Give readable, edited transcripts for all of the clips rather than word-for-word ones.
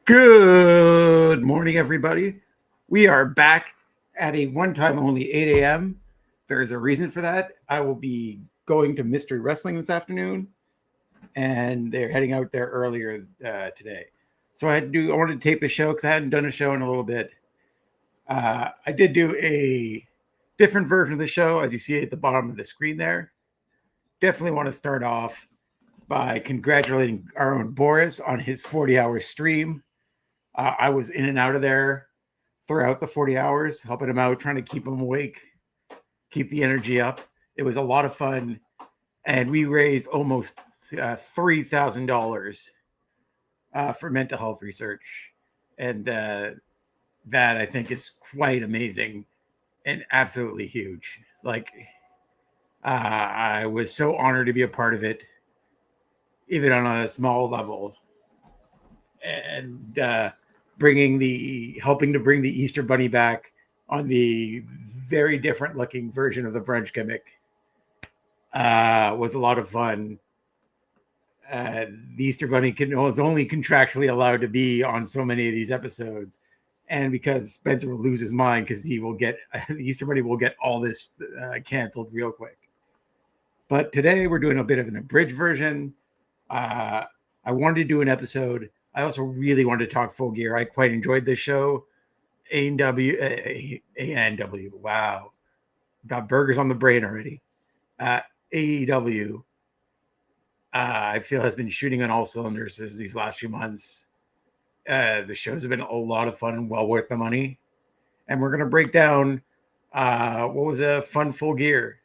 Good morning, everybody. We are back at a one-time only 8 a.m. There is a reason for that. I will be going to Mystery Wrestling this afternoon, and they're heading out there earlier today. So I wanted to tape a show because I hadn't done a show in a little bit. I did do a different version of the show, as you see at the bottom of the screen there. Definitely want to start off by congratulating our own Boris on his 40-hour stream. I was in and out of there throughout the 40 hours, helping him out, trying to keep him awake, keep the energy up. It was a lot of fun, and we raised almost $3,000 for mental health research, and that I think is quite amazing and absolutely huge. Like, I was so honored to be a part of it, even on a small level, and helping to bring the Easter Bunny back on the very different looking version of the Brunch Gimmick was a lot of fun. The Easter Bunny is only contractually allowed to be on so many of these episodes, and because Spencer will lose his mind because he will get the Easter Bunny will get all this canceled real quick. But today we're doing a bit of an abridged version. I wanted to do an episode. I also really wanted to talk Full Gear. I quite enjoyed this show. AEW, wow. Got burgers on the brain already. AEW, I feel has been shooting on all cylinders these last few months. The shows have been a lot of fun and well worth the money. And we're going to break down what was a fun Full Gear.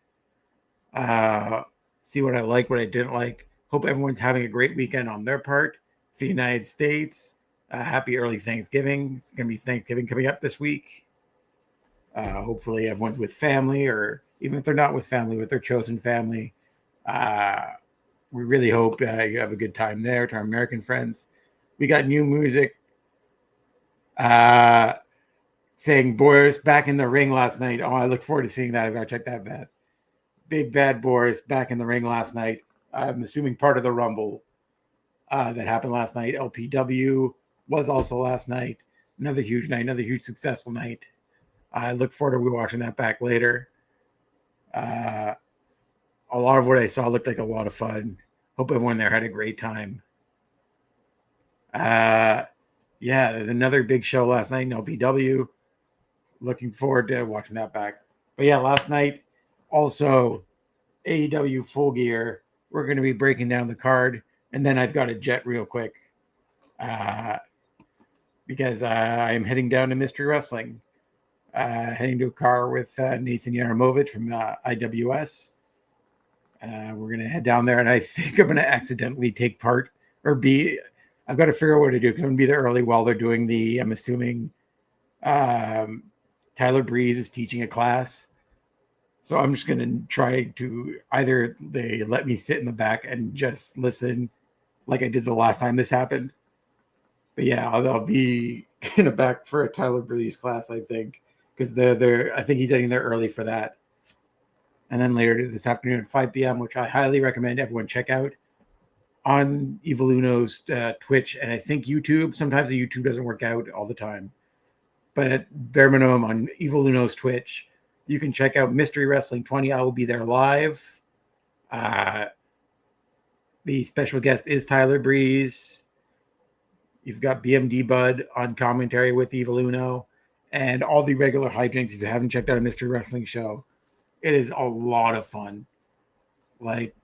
See what I like, what I didn't like. Hope everyone's having a great weekend on their part. For the United States, happy early Thanksgiving. It's going to be Thanksgiving coming up this week. Hopefully everyone's with family, or even if they're not with family, with their chosen family. We really hope you have a good time there. To our American friends, we got new music saying Boris back in the ring last night. Oh, I look forward to seeing that. I've got to check that back. Big Bad Boris back in the ring last night. I'm assuming part of the Rumble that happened last night. LPW was also last night. Another huge night, another huge successful night. I look forward to watching that back later. A lot of what I saw looked like a lot of fun. Hope everyone there had a great time. Yeah, there's another big show last night in LPW. Looking forward to watching that back. But yeah, last night also AEW Full Gear. We're going to be breaking down the card, and then I've got to jet real quick because I'm heading down to Mystery Wrestling. Heading to a car with Nathan Yaramovich from IWS. We're going to head down there, and I think I'm going to accidentally take part I've got to figure out what to do because I'm going to be there early while they're doing I'm assuming Tyler Breeze is teaching a class. So I'm just going to try to either they let me sit in the back and just listen like I did the last time this happened. But yeah, I'll be in the back for a Tyler Breeze class, I think, because I think he's getting there early for that. And then later this afternoon at 5 p.m., which I highly recommend everyone check out on Evil Uno's Twitch and I think YouTube. Sometimes the YouTube doesn't work out all the time. But at bare minimum on Evil Uno's Twitch, you can check out Mystery Wrestling 20. I will be there live. The special guest is Tyler Breeze. You've got BMD Bud on commentary with Evil Uno and all the regular hijinks. If you haven't checked out a Mystery Wrestling show, it is a lot of fun. Like,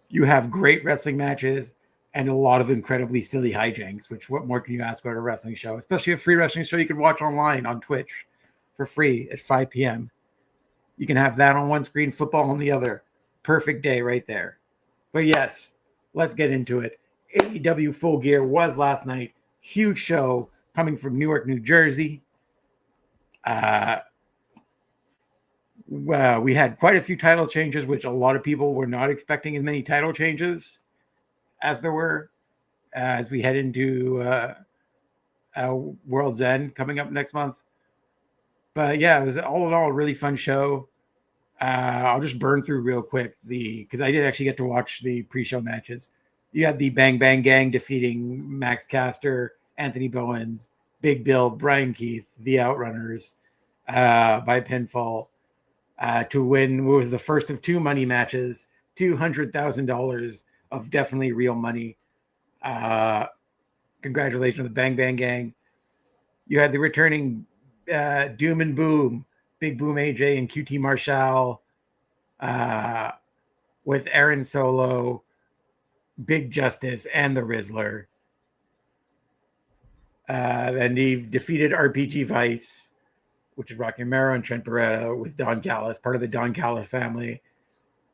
you have great wrestling matches and a lot of incredibly silly hijinks, which what more can you ask about a wrestling show? Especially a free wrestling show you can watch online on Twitch for free at 5 p.m. You can have that on one screen, football on the other. Perfect day right there. But yes, let's get into it. AEW Full Gear was last night. Huge show coming from Newark, New Jersey. Well, we had quite a few title changes, which a lot of people were not expecting as many title changes as there were as we head into World's End coming up next month. But yeah, it was all in all a really fun show. I'll just burn through real quick because I did actually get to watch the pre-show matches. You had the Bang Bang Gang defeating Max Caster, Anthony Bowens, Big Bill, Brian Keith, the Outrunners by pinfall to win what was the first of two money matches, $200,000 of definitely real money. Congratulations to the Bang Bang Gang. You had the returning Doom and Boom Big Boom AJ and QT Marshall, with Aaron Solo, Big Justice, and the Rizzler. Then he defeated RPG Vice, which is Rocky Romero and Trent Beretta, with Don Callis, part of the Don Callis family.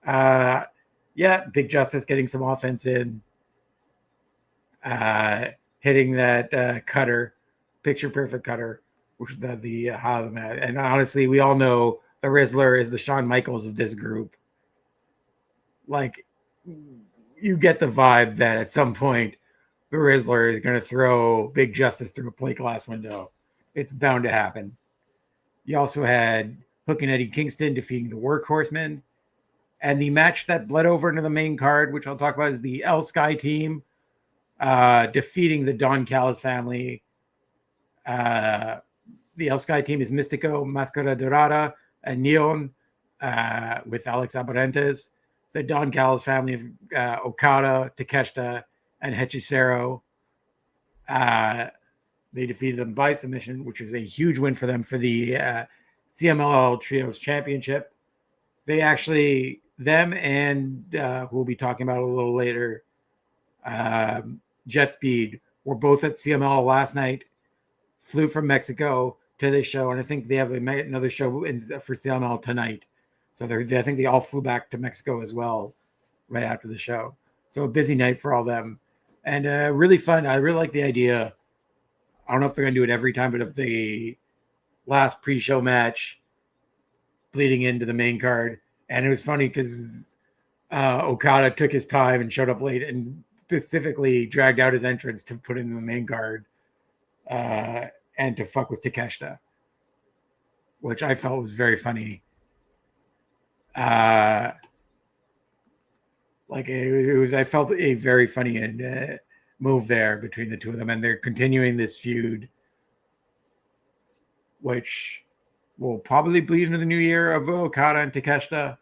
Big Justice getting some offense in, hitting that cutter, picture perfect cutter, which is the how the match. And honestly, we all know the Rizzler is the Shawn Michaels of this group. Like, you get the vibe that at some point the Rizzler is going to throw Big Justice through a plate glass window. It's bound to happen. You also had Hook and Eddie Kingston defeating the Workhorsemen. And the match that bled over into the main card, which I'll talk about, is the El Sky team defeating the Don Callis family. The El Sky team is Mystico, Mascara Dorada, and Neon, with Alex Abarentes. The Don Callis family of Okada, Takeshita, and Hechicero. They defeated them by submission, which is a huge win for them for the CMLL Trios Championship. They actually, them and who we'll be talking about a little later, Jet Speed, were both at CMLL last night, flew from Mexico to this show, and I think they have another show for CMLL tonight. So I think they all flew back to Mexico as well right after the show. So a busy night for all them. And really fun. I really like the idea. I don't know if they're going to do it every time, but if the last pre-show match bleeding into the main card. And it was funny because Okada took his time and showed up late and specifically dragged out his entrance to put in the main card and to fuck with Takeshita, which I felt was very funny. I felt a very funny move there between the two of them, and they're continuing this feud, which will probably bleed into the new year of Okada and Takeshita.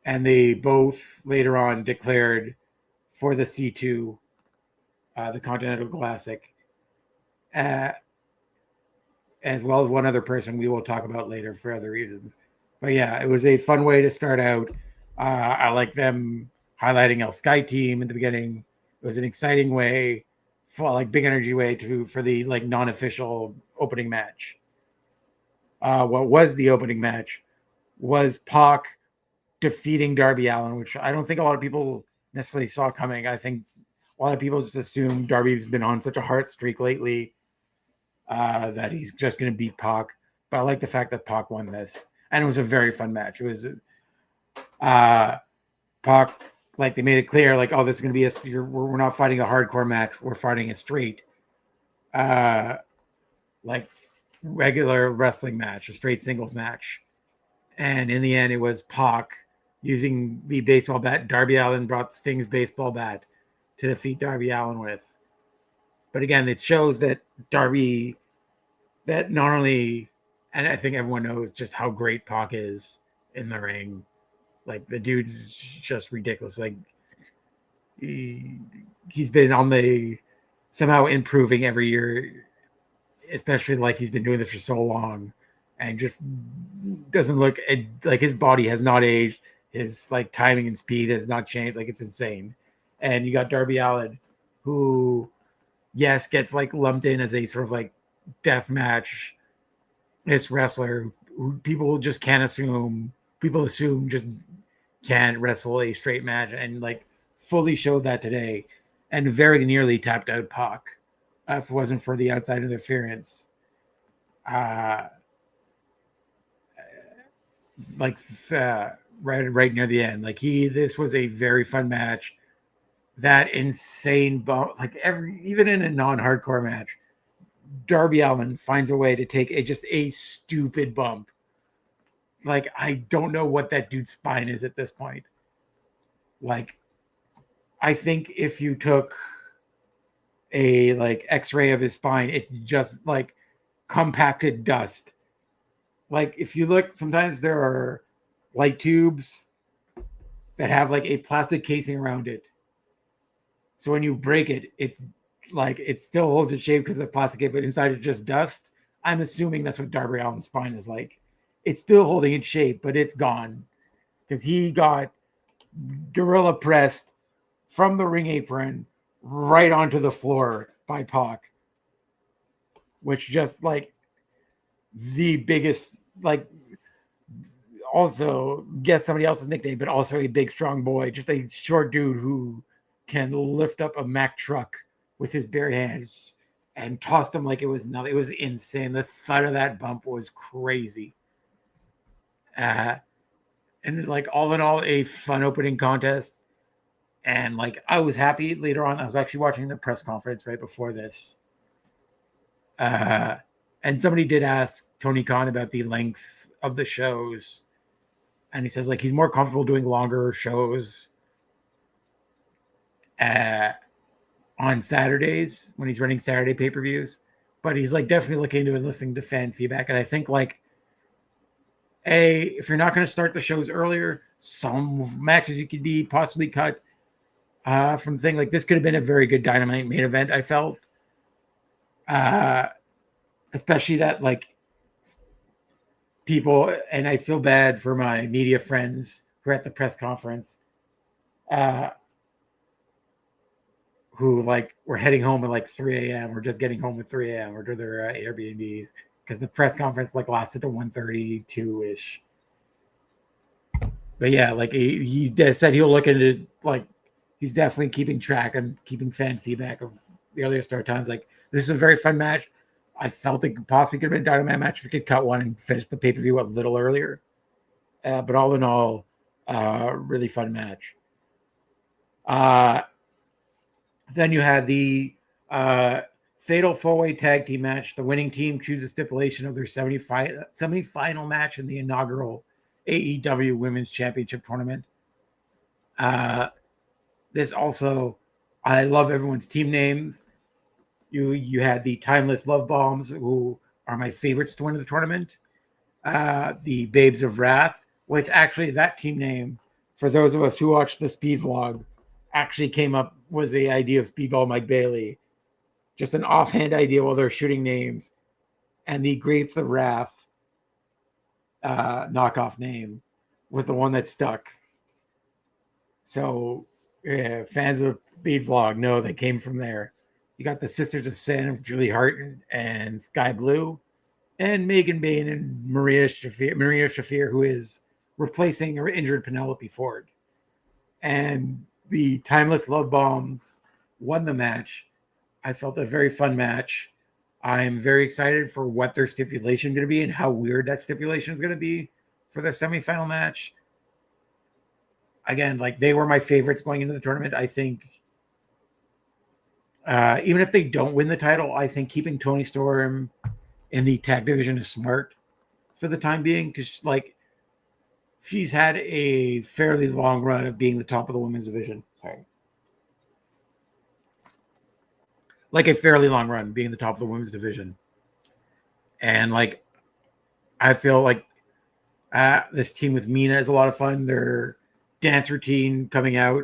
And they both later on declared for the C2, the Continental Classic, as well as one other person we will talk about later for other reasons. But yeah, it was a fun way to start out. I like them highlighting El Sky team in the beginning. It was an exciting way, big energy way for the non-official opening match. What was the opening match was Pac defeating Darby Allin, which I don't think a lot of people necessarily saw coming. I think a lot of people just assume Darby's been on such a hot streak lately that he's just going to beat Pac. But I like the fact that Pac won this. And it was a very fun match. It was Pac, they made it clear, this is going to be we're not fighting a hardcore match. We're fighting a straight, regular wrestling match, a straight singles match. And in the end, it was Pac using the baseball bat. Darby Allin brought Sting's baseball bat to defeat Darby Allin with. But again, it shows that Darby, that not only, and I think everyone knows just how great Pac is in the ring. The dude's just ridiculous. He's been somehow improving every year, especially he's been doing this for so long, and just doesn't look like his body has not aged. His timing and speed has not changed. It's insane. And you got Darby Allin, who, yes, gets lumped in as a sort of death match this wrestler who people just can't assume. People assume just can't wrestle a straight match, and fully showed that today, and very nearly tapped out Pac if it wasn't for the outside interference. Right near the end, this was a very fun match. That insane bump, even in a non-hardcore match, Darby Allin finds a way to take a stupid bump. I don't know what that dude's spine is at this point. I think if you took a X-ray of his spine, it's just compacted dust. If you look, sometimes there are light tubes that have a plastic casing around it. So when you break it, it still holds its shape because of the plastic, but inside it's just dust. I'm assuming that's what Darby Allin's spine is like. it's still holding its shape, but it's gone because he got gorilla pressed from the ring apron right onto the floor by Pac, which just like the biggest, like, also guess somebody else's nickname, but also a big strong boy, just a short dude who can lift up a Mack truck with his bare hands and tossed him like it was nothing. It was insane. The thud of that bump was crazy. And like all in all, a fun opening contest. And like I was happy later on. I was actually watching the press conference right before this. And somebody did ask Tony Khan about the length of the shows. And he says like he's more comfortable doing longer shows on Saturdays when he's running Saturday pay-per-views. But he's like definitely looking into and listening to fan feedback. And I think like, if you're not going to start the shows earlier, some matches you could be possibly cut from thing like this could have been a very good Dynamite main event, I felt. Especially that like people, and I feel bad for my media friends who are at the press conference, who like were heading home at like 3 a.m. or just getting home at 3 a.m. or to their Airbnbs because the press conference like lasted to 1:32-ish. But yeah, like he said he'll look into like he's definitely keeping track and keeping fan feedback of the earlier start times. Like this is a very fun match. I felt it possibly could have been a Dynamite match if we could cut one and finish the pay-per-view a little earlier. But all in all, really fun match. Then you had the Fatal 4-Way Tag Team match. The winning team chooses stipulation of their semi-final match in the inaugural AEW Women's Championship Tournament. This also, I love everyone's team names. You had the Timeless Love Bombs, who are my favorites to win the tournament. The Babes of Wrath, which actually that team name, for those of us who watched the Speed Vlog, actually came up, was the idea of Speedball Mike Bailey. Just an offhand idea while they're shooting names. And the Grapes of Wrath knockoff name was the one that stuck. So fans of Speed Vlog know they came from there. You got the Sisters of Sin of Julie Hart and Sky Blue, and Megan Bain and Maria Shafir, who is replacing her injured Penelope Ford. And the Timeless Love Bombs won the match. I felt a very fun match. I'm very excited for what their stipulation is going to be and how weird that stipulation is going to be for the semifinal match. Again, like they were my favorites going into the tournament. I think even if they don't win the title, I think keeping Toni Storm in the tag division is smart for the time being because like she's had a fairly long run of being the top of the women's division. Sorry. Like a fairly long run being the top of the women's division. And like, I feel like this team with Mina is a lot of fun. Their dance routine coming out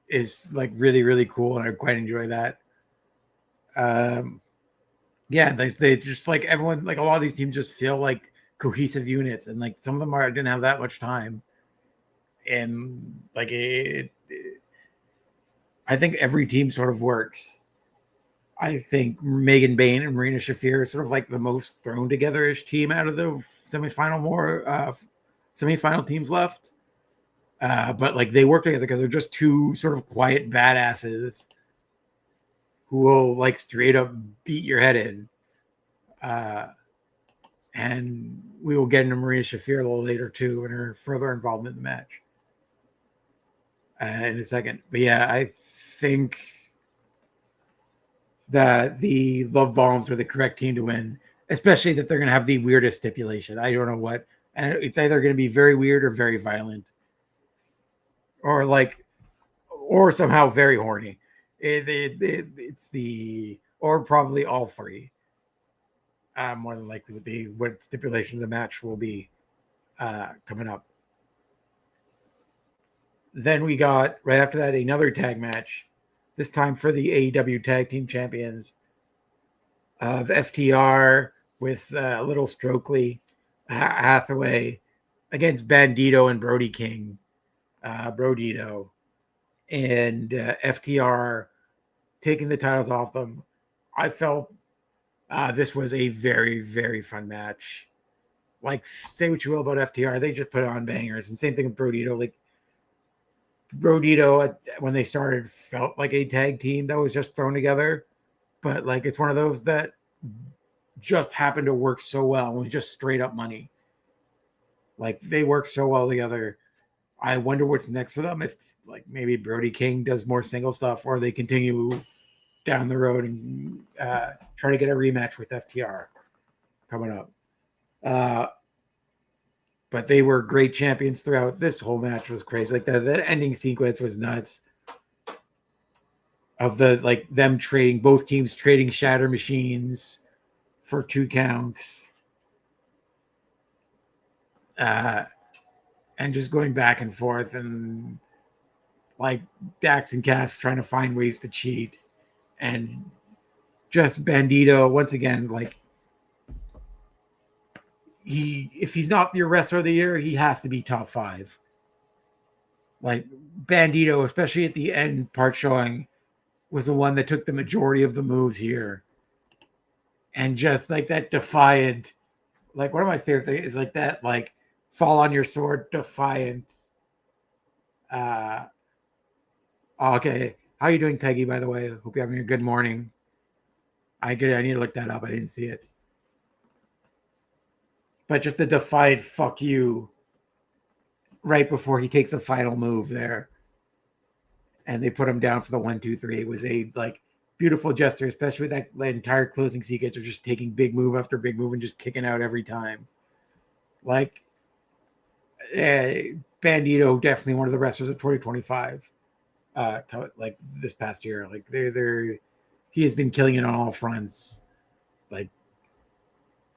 is like really, really cool. And I quite enjoy that. Yeah, they just like everyone, like a lot of these teams just feel like cohesive units. And like some of them didn't have that much time. And like I think every team sort of works. I think Megan Bain and Marina Shafir are sort of like the most thrown together-ish team out of the semifinal teams left. But like they work together because they're just two sort of quiet badasses who will like straight up beat your head in. And we will get into Marina Shafir a little later too and her further involvement in the match in a second. But yeah, I think that the Love Bombs are the correct team to win, especially that they're going to have the weirdest stipulation. I don't know what, and it's either going to be very weird or very violent, or somehow very horny. Or probably all three. More than likely with what stipulation of the match will be coming up. Then we got right after that another tag match. This time for the AEW Tag Team Champions of FTR with Little Stokely Hathaway against Bandito and Brody King, Brodito, and FTR taking the titles off them. I felt this was a very, very fun match. Like, say what you will about FTR, they just put on bangers. And same thing with Brodito. Like, Brodito, when they started, felt like a tag team that was just thrown together. But, like, it's one of those that just happened to work so well. It was just straight up money. Like, they work so well together. I wonder what's next for them. If, like, maybe Brody King does more single stuff, or they continue down the road and try to get a rematch with FTR coming up. But they were great champions throughout. This whole match was crazy. Like, that ending sequence was nuts. Of the, like, them trading, both teams trading shatter machines for 2 counts. And just going back and forth, and like Dax and Cass trying to find ways to cheat, and just Bandito once again, like, if he's not your wrestler of the year, he has to be top 5. Like, Bandito, especially at the end part showing, was the one that took the majority of the moves here, and just like that defiant, like, one of my favorite things is like that, like, fall on your sword, defiant. Okay, how are you doing, Peggy? By the way, hope you're having a good morning. I need to look that up. I didn't see it. But just the defiant fuck you right before he takes the final move there, and they put him down for the 1, 2, 3. It was a, like, beautiful gesture, especially with that entire closing sequence of just taking big move after big move and just kicking out every time. Like, Bandito, definitely one of the wrestlers of 2025. Like, this past year, like, he has been killing it on all fronts. Like,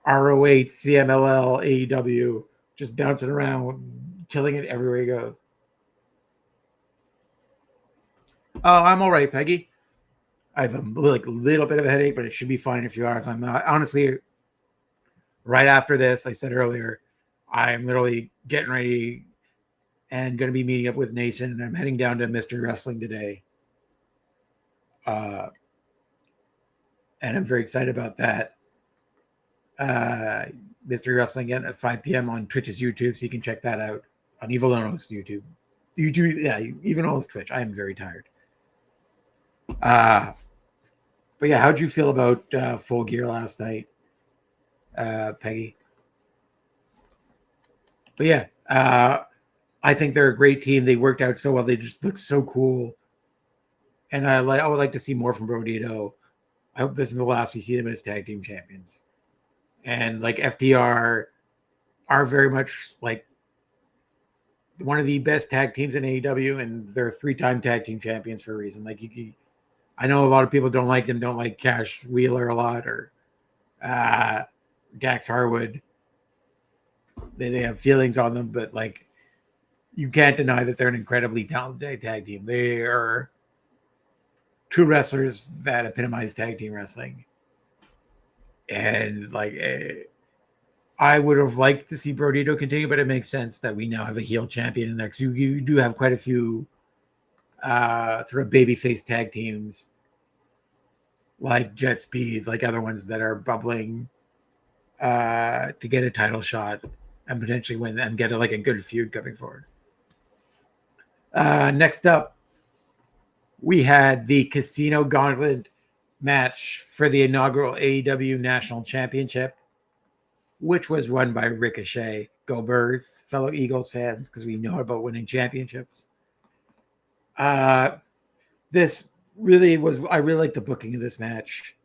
ROH, CMLL, AEW, just bouncing around, killing it everywhere he goes. Oh, I'm all right, Peggy. I have a little bit of a headache, but it should be fine in a few hours. I'm not, honestly, right after this, I said earlier, I'm literally getting ready and going to be meeting up with Nathan, and I'm heading down to Mystery Wrestling today. And I'm very excited about that. Mystery Wrestling again at 5 p.m. on Twitch's YouTube, so you can check that out on Evil Ono's YouTube. Yeah, Evil Ono's Twitch. I am very tired. But yeah, how'd you feel about Full Gear last night, Peggy? But yeah, I think they're a great team. They worked out so well. They just look so cool. And I would like to see more from Brodito. I hope this is the last we see them as tag team champions. And like, FTR are very much like one of the best tag teams in AEW, and they're 3-time tag team champions for a reason. Like, I know a lot of people don't like them, don't like Cash Wheeler a lot, or Dax Harwood. They have feelings on them, but like, you can't deny that they're an incredibly talented tag team. They are 2 wrestlers that epitomize tag team wrestling. And like, I would have liked to see Brodito continue, but it makes sense that we now have a heel champion in there, because you do have quite a few sort of babyface tag teams like Jet Speed, like other ones that are bubbling to get a title shot and potentially win and get a good feud coming forward. Next up, we had the Casino Gauntlet match for the inaugural AEW National Championship, which was won by Ricochet. Go Birds, fellow Eagles fans, because we know about winning championships. This really was, I really liked the booking of this match.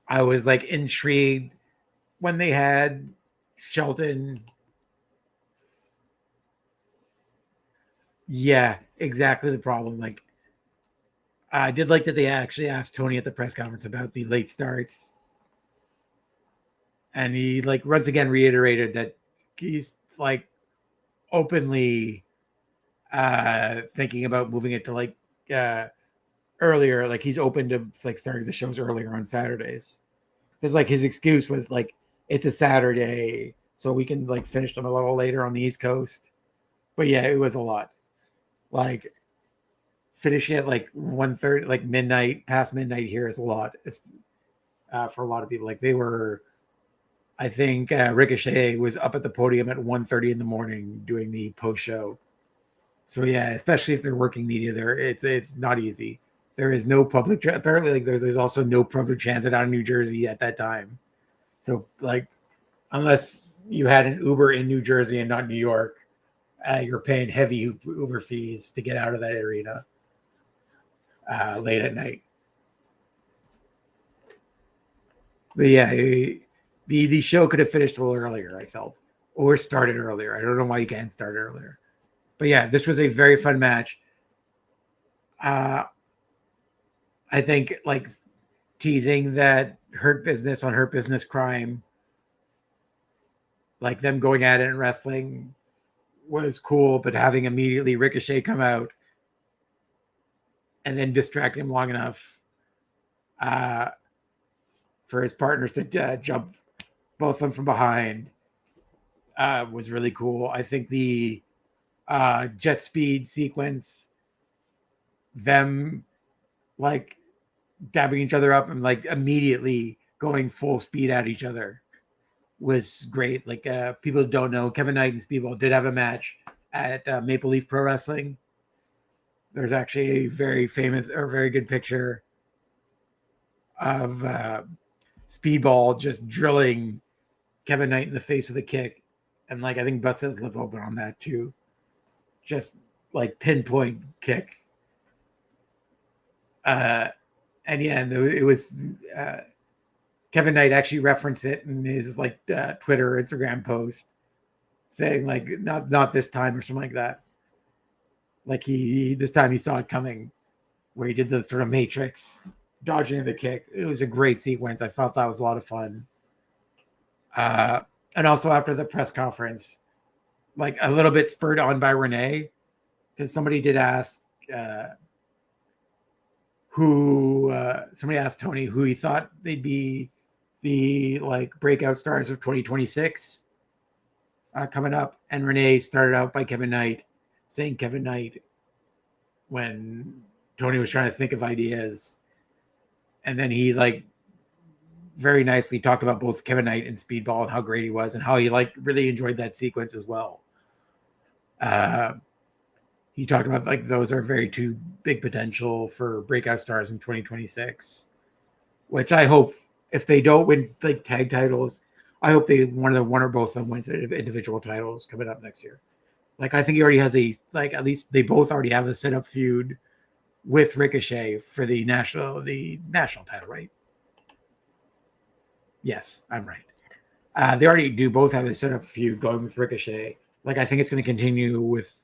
I was like intrigued when they had Shelton. Yeah, exactly the problem. Like, I did like that they actually asked Tony at the press conference about the late starts. And he like once again reiterated that he's like openly thinking about moving it to like earlier. Like, he's open to like starting the shows earlier on Saturdays. Because like his excuse was like it's a Saturday, so we can like finish them a little later on the East Coast. But yeah, it was a lot. Like finishing at like 1:30, like midnight, past midnight here is a lot. It's for a lot of people. Like they were, I think Ricochet was up at the podium at 1:30 in the morning doing the post show. So yeah, especially if they're working media there, it's not easy. There is no public apparently like there's also no public transit out of New Jersey at that time. So like unless you had an Uber in New Jersey and not New York, you're paying heavy Uber fees to get out of that arena late at night. But yeah, the show could have finished a little earlier, I felt, or started earlier. I don't know why you can't start earlier. But yeah, this was a very fun match. I think like teasing that Hurt Business on Hurt Business Crime, like them going at it in wrestling was cool, but having immediately Ricochet come out and then distract him long enough for his partners to jump both of them from behind was really cool. I think the jet speed sequence, them like dabbing each other up and like immediately going full speed at each other was great. Like people don't know, Kevin Knight and Speedball did have a match at Maple Leaf Pro Wrestling. There's actually a very famous or very good picture of Speedball just drilling Kevin Knight in the face with a kick, and like I think busted his lip open on that too. Just like pinpoint kick. And yeah, and it was Kevin Knight actually referenced it in his like Twitter, Instagram post, saying like not this time or something like that. Like he this time he saw it coming, where he did the sort of Matrix dodging the kick. It was a great sequence. I felt that was a lot of fun. And also after the press conference, like a little bit spurred on by Renee, because somebody did ask somebody asked Tony who he thought they'd be the like breakout stars of 2026 coming up, and Renee started out by Kevin Knight, saying Kevin Knight when Tony was trying to think of ideas, and then he like very nicely talked about both Kevin Knight and Speedball and how great he was and how he like really enjoyed that sequence as well. He talked about like those are very two big potential for breakout stars in 2026, which I hope if they don't win like tag titles, I hope they one or both of them wins individual titles coming up next year. Like I think he already has at least they both already have a set up feud with Ricochet for the national title, right? Yes, I'm right. They already do both have a set up feud going with Ricochet. Like I think it's going to continue with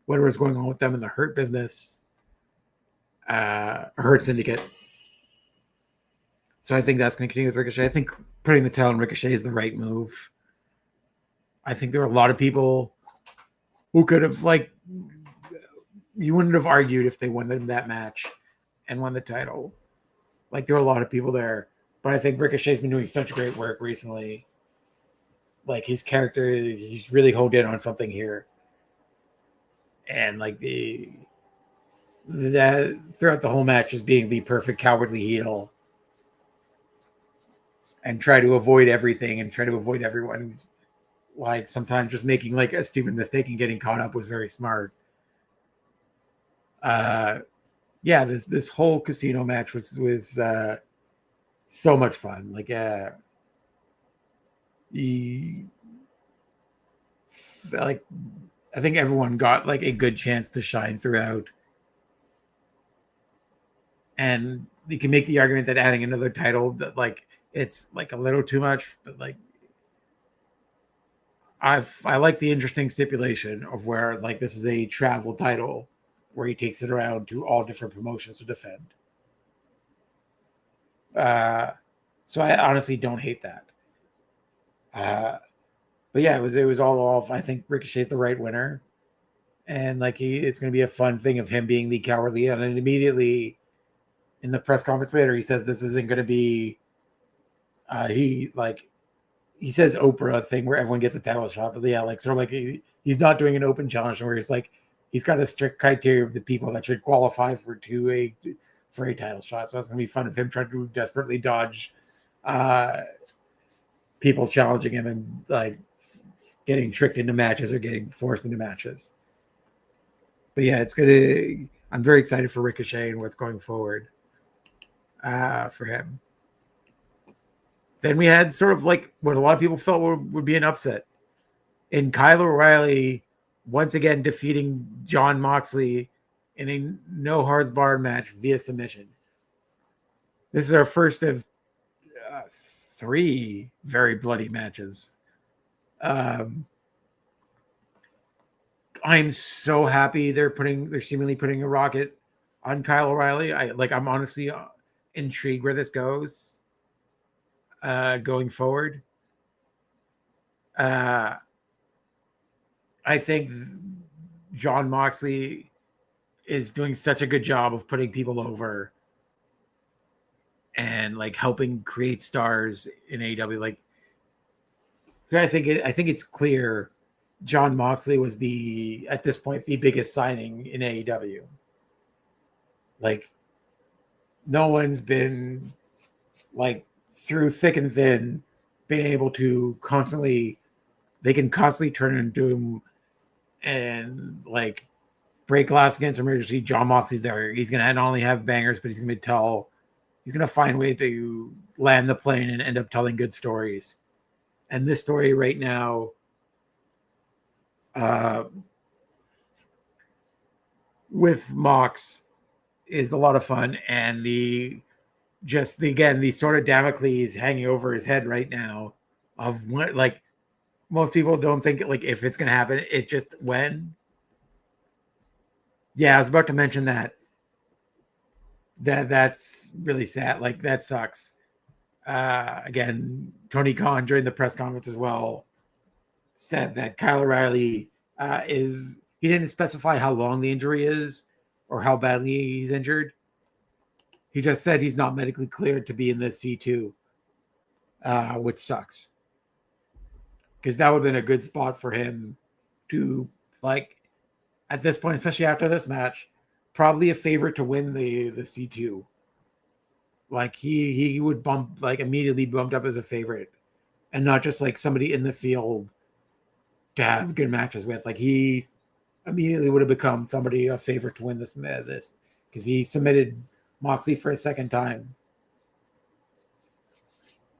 whatever's going on with them in the Hurt Business, Hurt Syndicate. So I think that's going to continue with Ricochet. I think putting the title on Ricochet is the right move. I think there are a lot of people who could have like you wouldn't have argued if they won that match and won the title. Like there are a lot of people there, but I think Ricochet's been doing such great work recently. Like his character, he's really honed in on something here. And like that throughout the whole match is being the perfect cowardly heel and try to avoid everything and try to avoid everyone. Like sometimes just making like a stupid mistake and getting caught up was very smart. Yeah, this whole casino match was so much fun. Like like I think everyone got like a good chance to shine throughout. And you can make the argument that adding another title that like it's like a little too much, but like I like the interesting stipulation of where like this is a travel title where he takes it around to all different promotions to defend. So I honestly don't hate that. But yeah, it was all off. I think Ricochet's the right winner, and like it's going to be a fun thing of him being the cowardly, and then immediately in the press conference later, he says this isn't going to be. he says Oprah thing where everyone gets a title shot, but yeah, like sort of like he's not doing an open challenge where he's got a strict criteria of the people that should qualify for a title shot. So that's gonna be fun of him trying to desperately dodge people challenging him and like getting tricked into matches or getting forced into matches. But yeah, it's good. I'm very excited for Ricochet and what's going forward for him. Then we had sort of like what a lot of people felt would be an upset in Kyle O'Reilly once again defeating Jon Moxley in a no holds barred match via submission. This is our first of 3 very bloody matches. I'm so happy they're seemingly putting a rocket on Kyle O'Reilly. I'm honestly intrigued where this goes going forward. I think Jon Moxley is doing such a good job of putting people over and like helping create stars in AEW. Like, I think it's clear Jon Moxley was at this point the biggest signing in AEW. Like, no one's been like through thick and thin being able to constantly turn into him and like break glass against emergency. Jon Moxley's there. He's gonna not only have bangers, but he's gonna find a way to land the plane and end up telling good stories. And this story right now, with Mox is a lot of fun, and the sort of Damocles hanging over his head right now of what, like, most people don't think like if it's gonna happen, it just when. Yeah, I was about to mention that's really sad. Like, that sucks. Again, Tony Khan during the press conference as well said that Kyle O'Reilly he didn't specify how long the injury is or how badly he's injured. He just said he's not medically cleared to be in the C2, which sucks. Because that would have been a good spot for him to, like, at this point, especially after this match, probably a favorite to win the C2. Like, he would immediately bumped up as a favorite and not just like somebody in the field to have good matches with. Like, he immediately would have become a favorite to win this because he submitted Moxley for a second time.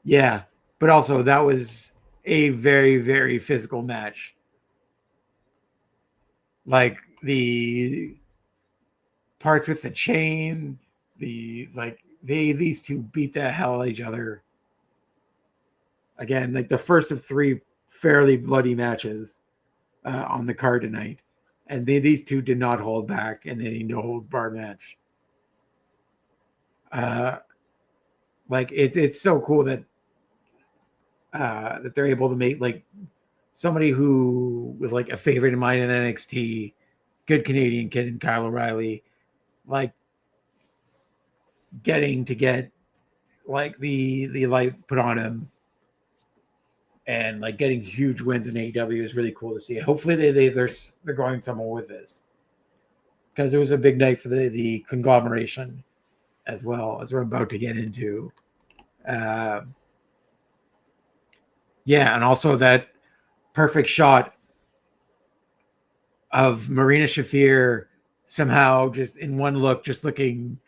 Yeah, but also that was a very, very physical match. Like, the parts with the chain, these two beat the hell out of each other. Again, like the first of 3 fairly bloody matches on the card tonight. And these two did not hold back in a no holds barred match. Like, it's so cool that they're able to make like somebody who was like a favorite of mine in NXT, good Canadian kid in Kyle O'Reilly, like getting to get like the light put on him and like getting huge wins in AEW is really cool to see. Hopefully they're going somewhere with this, because it was a big night for the conglomeration as well, as we're about to get into. Yeah, and also that perfect shot of Marina Shafir somehow just in one look, just looking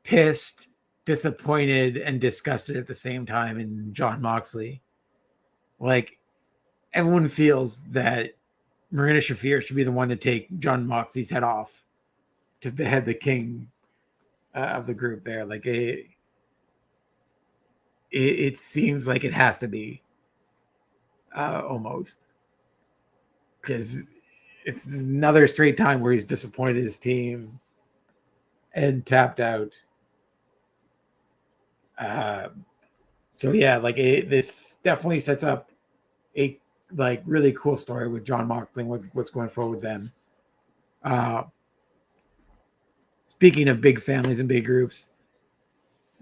pissed, disappointed, and disgusted at the same time in Jon Moxley. Like, everyone feels that Marina Shafir should be the one to take Jon Moxley's head off to behead the king of the group there. Like, it seems like it has to be almost, because it's another straight time where he's disappointed his team and tapped out. So yeah, like this definitely sets up a like really cool story with Jon Moxley and what's going forward with them. Speaking of big families and big groups,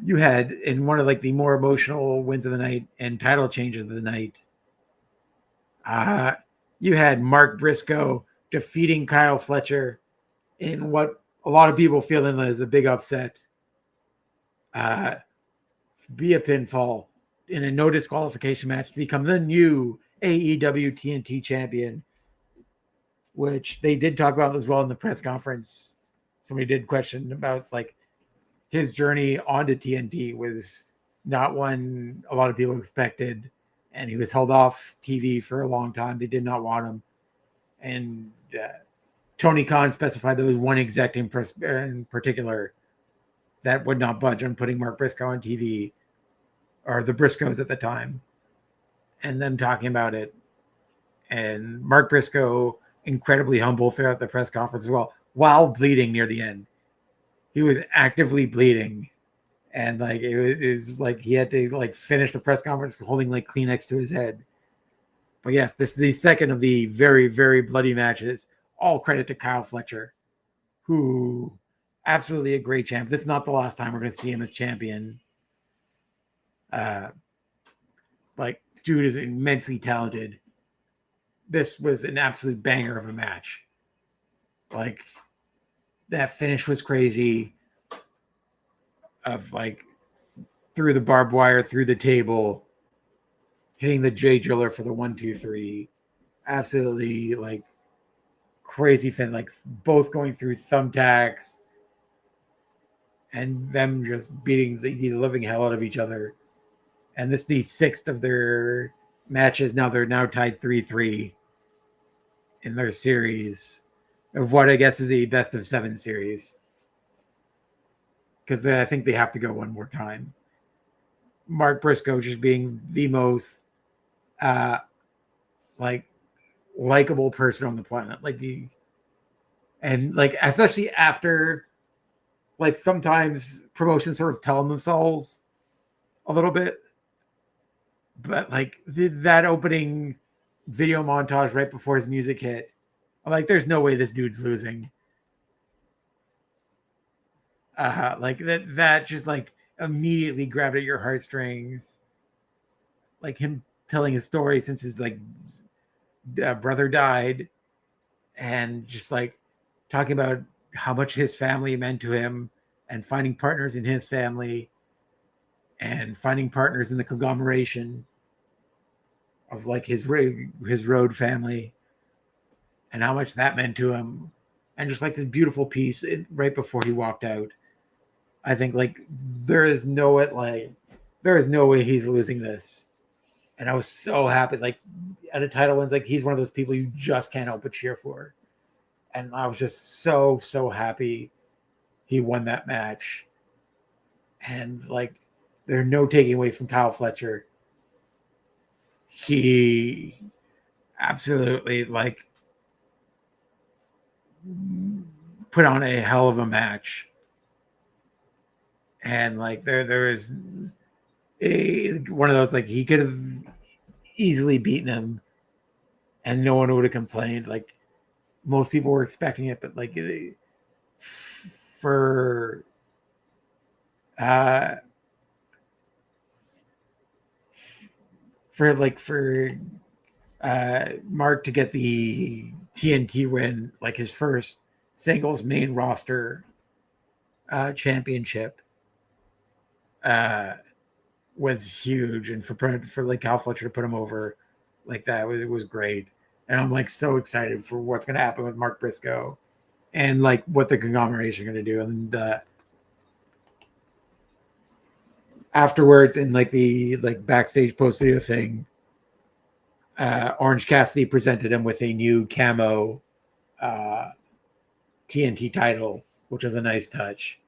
you had in one of like the more emotional wins of the night and title changes of the night, you had Mark Briscoe defeating Kyle Fletcher in what a lot of people feeling as a big upset, via pinfall in a no disqualification match to become the new AEW TNT champion, which they did talk about as well in the press conference. Somebody did question about like his journey onto TNT was not one a lot of people expected, and he was held off TV for a long time. They did not want him, and Tony Khan specified there was one exec in particular that would not budge on putting Mark Briscoe on TV, or the Briscoes at the time, and them talking about it. And Mark Briscoe, incredibly humble throughout the press conference as well, while bleeding near the end. He was actively bleeding, and like it was like he had to like finish the press conference holding like Kleenex to his head. But yes, this is the second of the very, very bloody matches. All credit to Kyle Fletcher, who absolutely a great champ. This is not the last time we're going to see him as champion. Like, dude is immensely talented. This was an absolute banger of a match. Like, that finish was crazy. Of like through the barbed wire, through the table, hitting the J Driller for the 1-2-3. Absolutely like crazy fin, like both going through thumbtacks and them just beating the living hell out of each other. And this is the sixth of their matches. Now they're now tied 3-3 in their series of what I guess is a best of 7 series. Because I think they have to go one more time. Mark Briscoe just being the most like likable person on the planet. Like and like especially after like sometimes promotions sort of tell themselves a little bit. But like that opening video montage right before his music hit, I'm like, there's no way this dude's losing. Like that just like immediately grabbed at your heartstrings. Like him telling his story since his like brother died, and just like talking about how much his family meant to him, and finding partners in his family, and finding partners in the conglomeration of like his road family, and how much that meant to him, and just like this beautiful piece right before he walked out. I think like there is no way he's losing this. And I was so happy. Like at a title wins, like he's one of those people you just can't help but cheer for. And I was just so happy he won that match. And like there's no taking away from Kyle Fletcher. He absolutely like put on a hell of a match. And like there is one of those like he could have easily beaten him and no one would have complained. Like most people were expecting it, but like for Mark to get the TNT win, like his first singles main roster championship, was huge, and for like Kyle Fletcher to put him over like that was great. And I'm like so excited for what's going to happen with Mark Briscoe and like what the conglomeration are going to do. And afterwards, in like the like backstage post video thing, Orange Cassidy presented him with a new camo TNT title, which was a nice touch.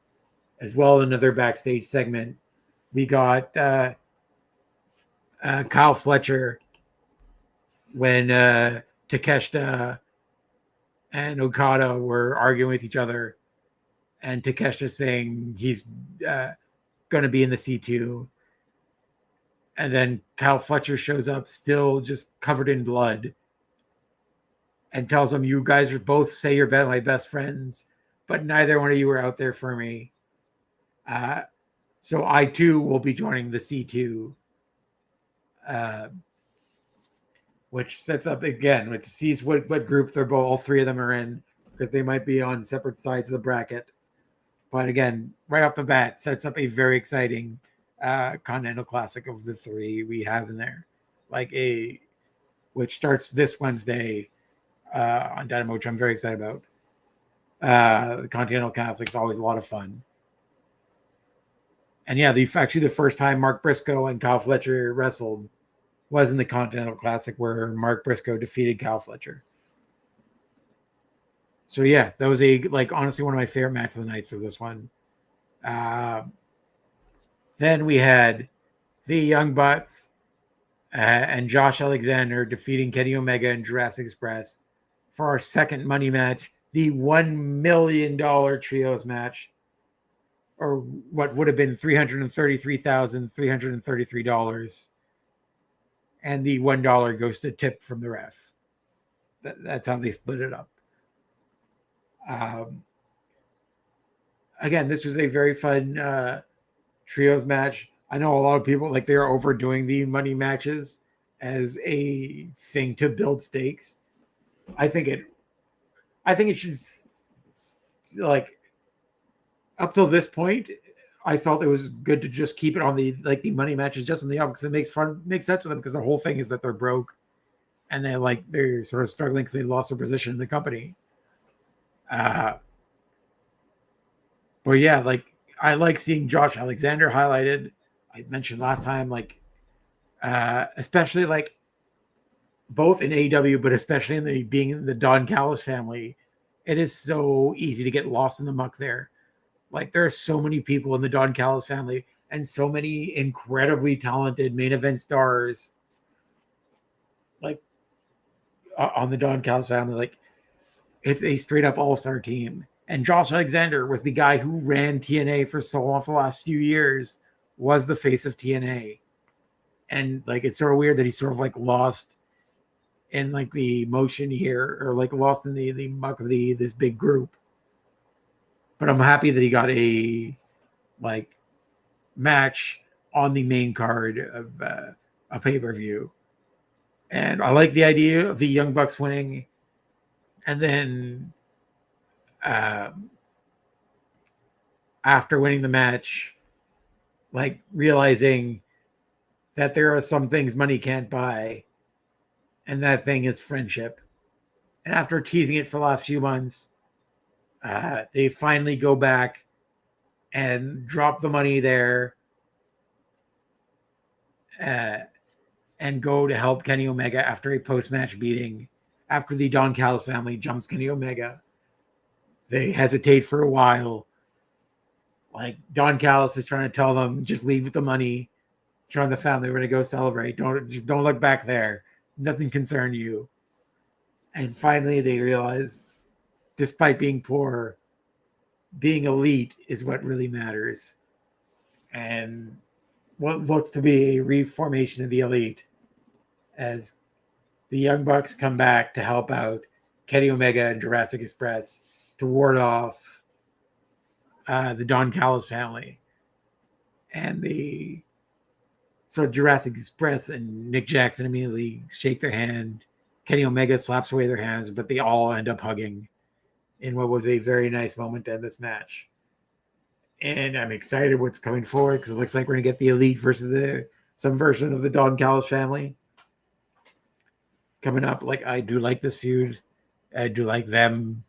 As well, another backstage segment, we got Kyle Fletcher when Takeshita and Okada were arguing with each other, and Takeshita saying he's going to be in the C2. And then Kyle Fletcher shows up still just covered in blood and tells him, you guys are both say you're my best friends, but neither one of you were out there for me. So I too will be joining the C2, which sets up again, which sees what group they're both, all three of them are in, because they might be on separate sides of the bracket. But again, right off the bat, sets up a very exciting Continental Classic of the three we have in there, which starts this Wednesday on Dynamo, which I'm very excited about. The Continental Classic is always a lot of fun. And yeah, actually the first time Mark Briscoe and Kyle Fletcher wrestled was in the Continental Classic, where Mark Briscoe defeated Kyle Fletcher. So yeah, that was honestly one of my favorite matches of the nights was this one. Then we had the Young Bucks and Josh Alexander defeating Kenny Omega and Jurassic Express for our second money match, the $1 million trios match, or what would have been $333,333. And the $1 goes to tip from the ref. That's how they split it up. Again, this was a very fun trios match. I know a lot of people they're overdoing the money matches as a thing to build stakes. I think it should, up till this point, I felt it was good to just keep it on the money matches just in the up, because it makes sense for them, because the whole thing is that they're broke and they're sort of struggling because they lost their position in the company. But yeah, I like seeing Josh Alexander highlighted. I mentioned last time, especially both in AEW, but especially in being in the Don Callis family, it is so easy to get lost in the muck there. There are so many people in the Don Callis family and so many incredibly talented main event stars on the Don Callis family. It's a straight up all-star team. And Josh Alexander was the guy who ran TNA for so long for the last few years, was the face of TNA. And it's sort of weird that he's sort of lost in the motion here, or lost in the muck of this big group. But I'm happy that he got a match on the main card of a pay-per-view. And I like the idea of the Young Bucks winning. And then after winning the match, realizing that there are some things money can't buy, and that thing is friendship. And after teasing it for the last few months, they finally go back and drop the money there and go to help Kenny Omega after a post-match beating. After the Don Callis family jumps Kenny Omega, they hesitate for a while. Don Callis is trying to tell them, just leave with the money. Join the family. We're going to go celebrate. Don't look back there. Nothing concern you. And finally, they realize, despite being poor, being elite is what really matters. And what looks to be a reformation of the elite, as the Young Bucks come back to help out Kenny Omega and Jurassic Express to ward off the Don Callis family. And so Jurassic Express and Nick Jackson immediately shake their hand. Kenny Omega slaps away their hands, but they all end up hugging in what was a very nice moment to end this match. And I'm excited what's coming forward, because it looks like we're going to get the Elite versus some version of the Don Callis family coming up. I do like this feud. I do like them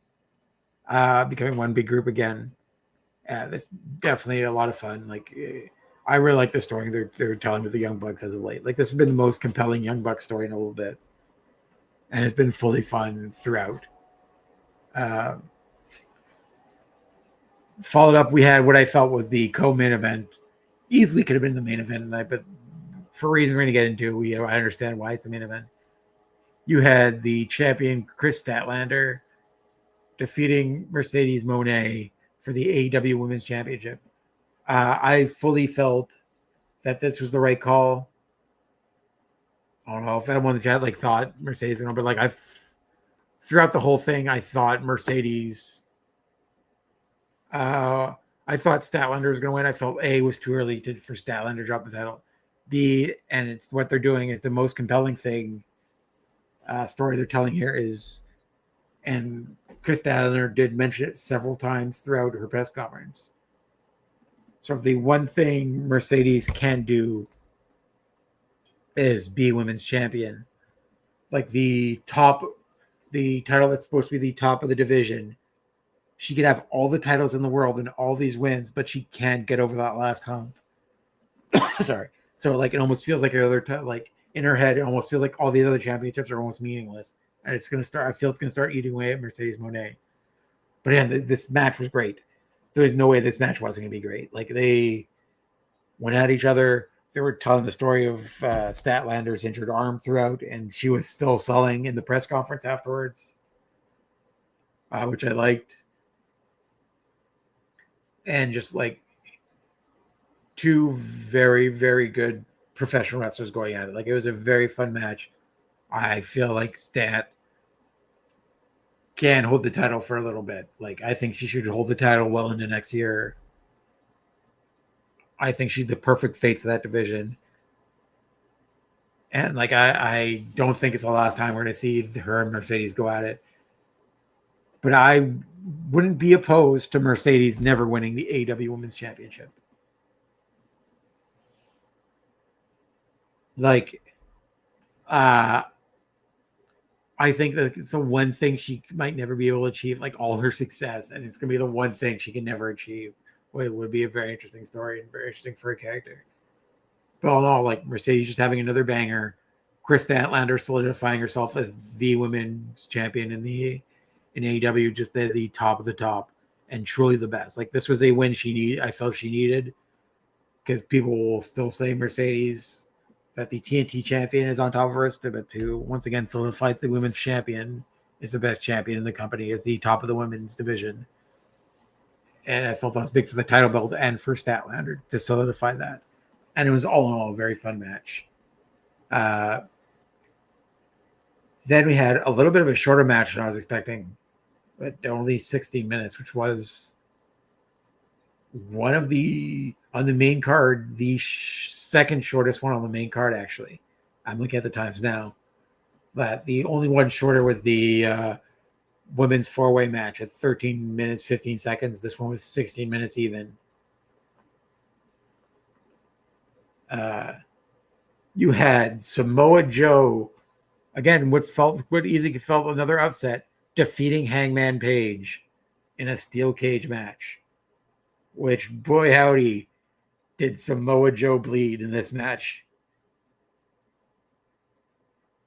becoming one big group again. That's definitely a lot of fun. I really like the story they're telling with the Young Bucks as of late. This has been the most compelling Young Bucks story in a little bit, and it's been fully fun throughout. Followed up, we had what I felt was the co-main event. Easily could have been the main event tonight, but for reasons we're going to get into, I understand why it's the main event. You had the champion Kris Statlander defeating Mercedes Mone for the AEW Women's Championship. I fully felt that this was the right call. I don't know if everyone in the chat thought Mercedes, but throughout the whole thing, I thought Mercedes I thought Statlander was going to win. I felt A, was too early for Statlander to drop the title. B, and it's what they're doing is the most compelling thing story they're telling here is, and Kris Statlander did mention it several times throughout her press conference. So the one thing Mercedes can do is be women's champion. Like the title that's supposed to be the top of the division. She could have all the titles in the world and all these wins, but she can't get over that last hump. Sorry. So like it almost feels like like in her head, it almost feels like all the other championships are almost meaningless. And it's gonna start. I feel it's gonna start eating away at Mercedes Mone. But again, this match was great. There was no way this match wasn't gonna be great. Like they went at each other. They were telling the story of Statlander's injured arm throughout, and she was still selling in the press conference afterwards, which I liked. And just like two very, very good professional wrestlers going at it. Like it was a very fun match. I feel like Stat can hold the title for a little bit. Like I think she should hold the title well into next year. I think she's the perfect face of that division. And like I don't think it's the last time we're going to see her and Mercedes go at it. But I wouldn't be opposed to Mercedes never winning the AEW Women's Championship. Like, I think that it's the one thing she might never be able to achieve, like all her success, and it's going to be the one thing she can never achieve. Well, it would be a very interesting story and very interesting for a character. But all in all, like Mercedes just having another banger, Kris Statlander solidifying herself as the women's champion in AEW, just the top of the top and truly the best. Like this was a win I felt she needed, because people will still say Mercedes that the TNT champion is on top of her, but to once again solidify the women's champion is the best champion in the company, is the top of the women's division. And I felt that was big for the title belt and for Statlander to solidify that. And it was all in all a very fun match. Then we had a little bit of a shorter match than I was expecting, but only 16 minutes, which was one of on the main card, the second shortest one on the main card, actually. I'm looking at the times now. But the only one shorter was the women's four-way match at 13 minutes, 15 seconds. This one was 16 minutes even. You had Samoa Joe, again, what easily felt another upset, defeating Hangman Page in a steel cage match. Which, boy howdy, did Samoa Joe bleed in this match.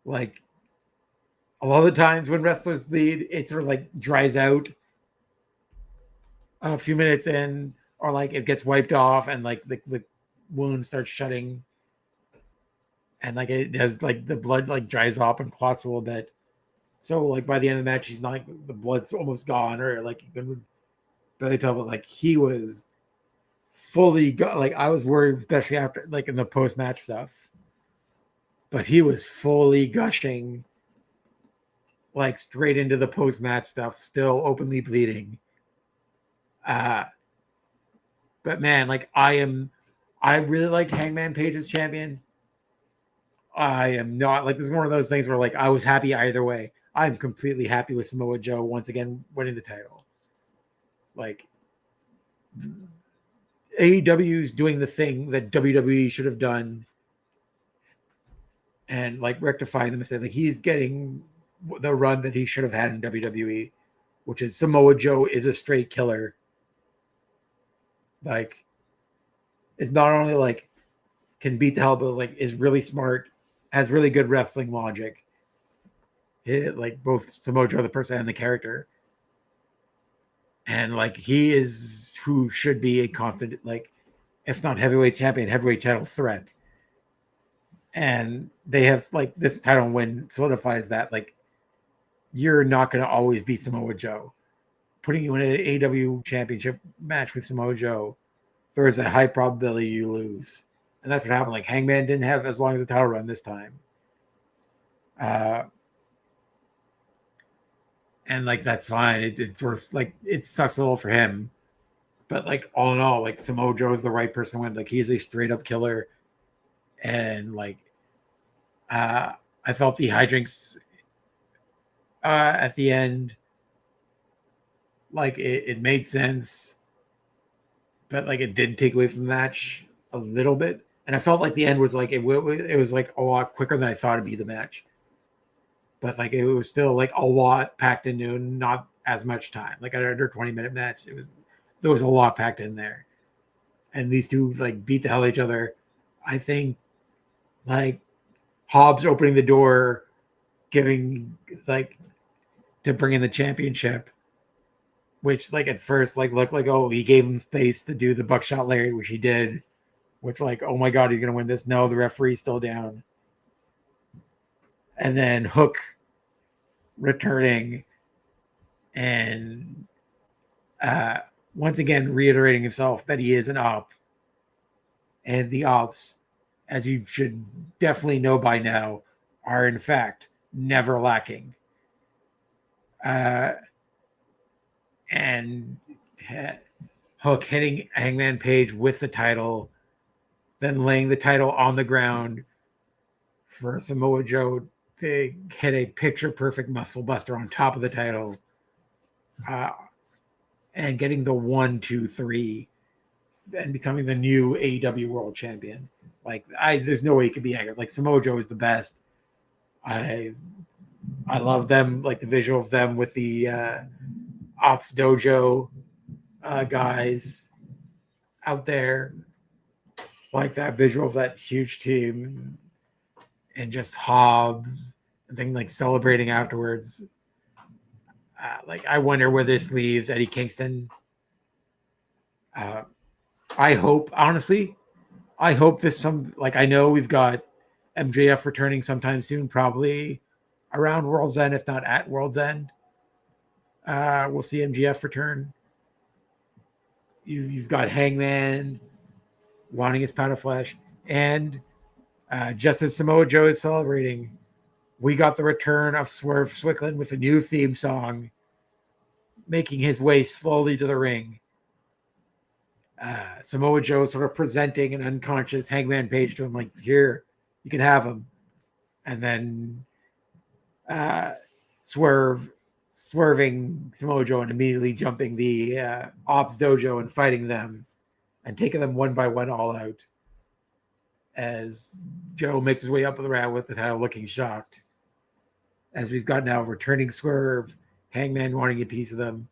Like, a lot of the times when wrestlers bleed, it sort of like dries out a few minutes in, or like it gets wiped off and like the wound starts shutting. And like it has like the blood like dries up and clots a little bit. So like by the end of the match, he's not like the blood's almost gone, or like you can barely tell, but like he was fully like I was worried, especially after like in the post-match stuff. But he was fully gushing, like straight into the post-match stuff, still openly bleeding. But man, like I really like Hangman Page as champion. I am not like, this is one of those things where like I was happy either way. I'm completely happy with Samoa Joe once again winning the title. Like AEW is doing the thing that WWE should have done and like rectifying the mistake. Like he's getting the run that he should have had in WWE, which is Samoa Joe is a straight killer. Like it's not only like can beat the hell, but like is really smart, has really good wrestling logic. Like both Samoa Joe, the person, and the character. And like he is who should be a constant, like, if not heavyweight champion, heavyweight title threat. And they have like this title win solidifies that. Like, you're not going to always beat Samoa Joe. Putting you in an AEW championship match with Samoa Joe, there is a high probability you lose. And that's what happened. Like Hangman didn't have as long as a title run this time. And like that's fine. It sort of like it sucks a little for him, But like all in all, like Samoa Joe is the right person to win. Like he's a straight up killer, and like I felt the hijinks at the end, like it made sense, but like it did take away from the match a little bit. And I felt like the end was like it was like a lot quicker than I thought it'd be the match. But like it was still like a lot packed into not as much time. Like an under 20-minute match, there was a lot packed in there. And these two like beat the hell out of each other. I think like Hobbs opening the door, giving like to bring in the championship, which like at first like looked like, oh, he gave him space to do the buckshot lariat, which he did, which like, oh my god, he's gonna win this. No, the referee's still down. And then Hook returning and once again reiterating himself that he is an op. And the ops, as you should definitely know by now, are in fact never lacking. And Hook hitting Hangman Page with the title, then laying the title on the ground for Samoa Joe to hit a picture-perfect muscle buster on top of the title, and getting the 1, 2, 3, and becoming the new AEW World Champion. Like, there's no way he could be angry. Like, Samoa Joe is the best. I love them, like the visual of them with the Ops Dojo guys out there, like that visual of that huge team, and just Hobbs and then like celebrating afterwards. Like I wonder where this leaves Eddie Kingston. I hope, honestly, I hope this like I know we've got MJF returning sometime soon, probably around World's End, if not at World's End. We'll see MJF return. You've got Hangman wanting his pound of flesh, and just as Samoa Joe is celebrating, we got the return of Swerve Strickland with a new theme song, making his way slowly to the ring. Samoa Joe sort of presenting an unconscious Hangman Page to him, like, here, you can have him. And then swerving Samoa Joe and immediately jumping the Ops Dojo and fighting them and taking them one by one all out as Joe makes his way up the ramp with the title looking shocked. As we've got now returning Swerve, Hangman wanting a piece of them.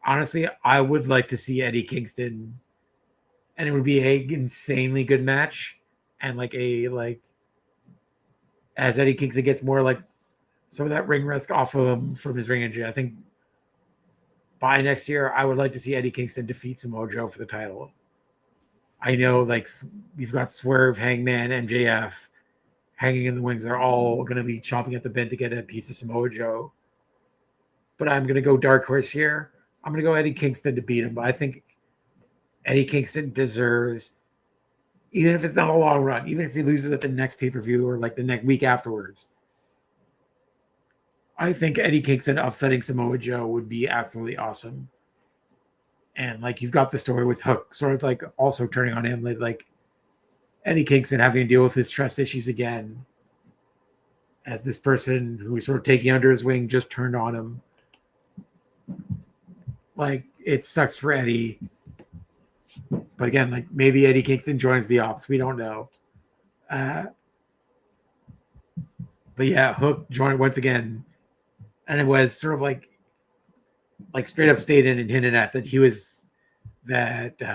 Honestly, I would like to see Eddie Kingston, and it would be an insanely good match. And like as Eddie Kingston gets more like some of that ring rust off of him from his ring injury, I think by next year, I would like to see Eddie Kingston defeat Samoa Joe for the title. I know like you've got Swerve, Hangman, MJF hanging in the wings. They're all going to be chomping at the bit to get a piece of Samoa Joe. But I'm going to go dark horse here. I'm going to go Eddie Kingston to beat him. But I think Eddie Kingston deserves, even if it's not a long run, even if he loses at the next pay-per-view or like the next week afterwards, I think Eddie Kingston upsetting Samoa Joe would be absolutely awesome. And like you've got the story with Hook sort of like also turning on him, like Eddie Kingston having to deal with his trust issues again as this person who is sort of taking under his wing just turned on him. Like it sucks for Eddie. But again, like maybe Eddie Kingston joins the Ops. We don't know. But yeah, Hook joined once again. And it was sort of like straight up stated and hinted at that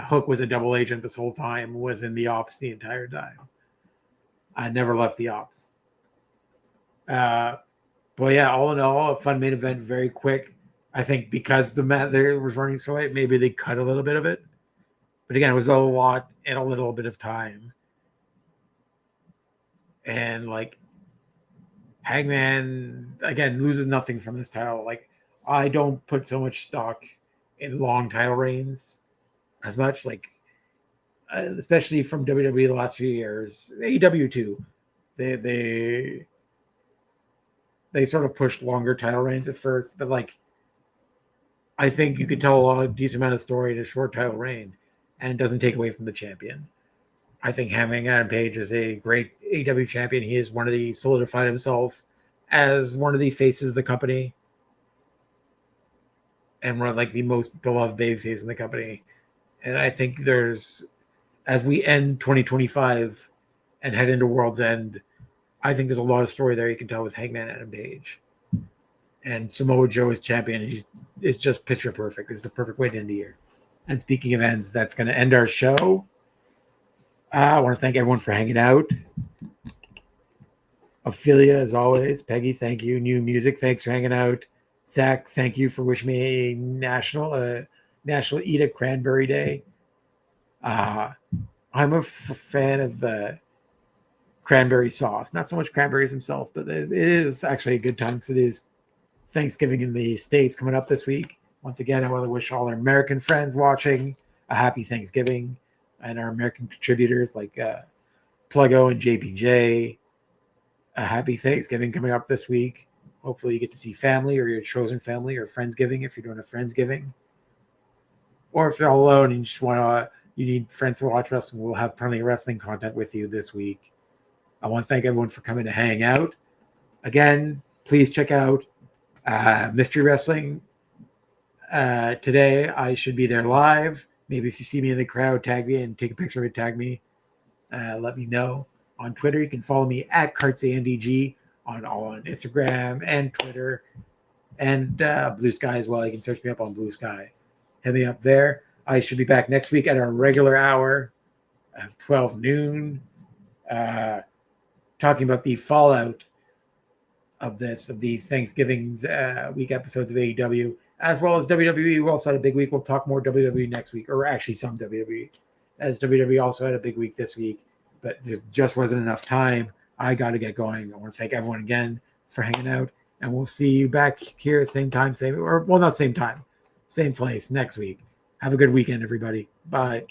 Hook was a double agent this whole time, was in the Ops the entire time. I never left the Ops. But yeah, all in all, a fun main event, very quick. I think because the mat there was running so late, maybe they cut a little bit of it. But again, it was a lot in a little bit of time. And like Hangman, again, loses nothing from this title. Like I don't put so much stock in long title reigns as much, like especially from WWE the last few years. AEW too. They sort of pushed longer title reigns at first, but like I think you could tell a decent amount of story in a short title reign, and it doesn't take away from the champion. I think Hangman Adam Page is a great AEW champion. He is one of the solidified himself as one of the faces of the company and one of like the most beloved babyface in the company. And I think there's, as we end 2025 and head into World's End, I think there's a lot of story there you can tell with Hangman Adam Page. And Samoa Joe as champion is just picture perfect. It's the perfect way to end the year. And speaking of ends, that's going to end our show. I want to thank everyone for hanging out. Ophelia, as always. Peggy, thank you. New Music, thanks for hanging out. Zach, thank you for wishing me a National Eat a Cranberry Day. I'm a fan of the cranberry sauce. Not so much cranberries themselves, but it is actually a good time because it is Thanksgiving in the States coming up this week. Once again, I want to wish all our American friends watching a happy Thanksgiving, and our American contributors like Pluggo and JPJ, a happy Thanksgiving coming up this week. Hopefully you get to see family or your chosen family or Friendsgiving if you're doing a Friendsgiving. Or if you're all alone and you just you need friends to watch wrestling, we'll have plenty of wrestling content with you this week. I want to thank everyone for coming to hang out. Again, please check out Mystery Wrestling. Today, I should be there live. Maybe if you see me in the crowd, tag me and take a picture of it, tag me. Let me know. On Twitter, you can follow me at KartsANDG on Instagram and Twitter and Blue Sky as well. You can search me up on Blue Sky. Hit me up there. I should be back next week at our regular hour of 12 noon, talking about the fallout of the Thanksgiving's week episodes of AEW, as well as WWE. We also had a big week. We'll talk more WWE next week, or actually some WWE, as WWE also had a big week this week, but there just wasn't enough time. I got to get going. I want to thank everyone again for hanging out, and we'll see you back here at the same time, not same time, same place next week. Have a good weekend, everybody. Bye.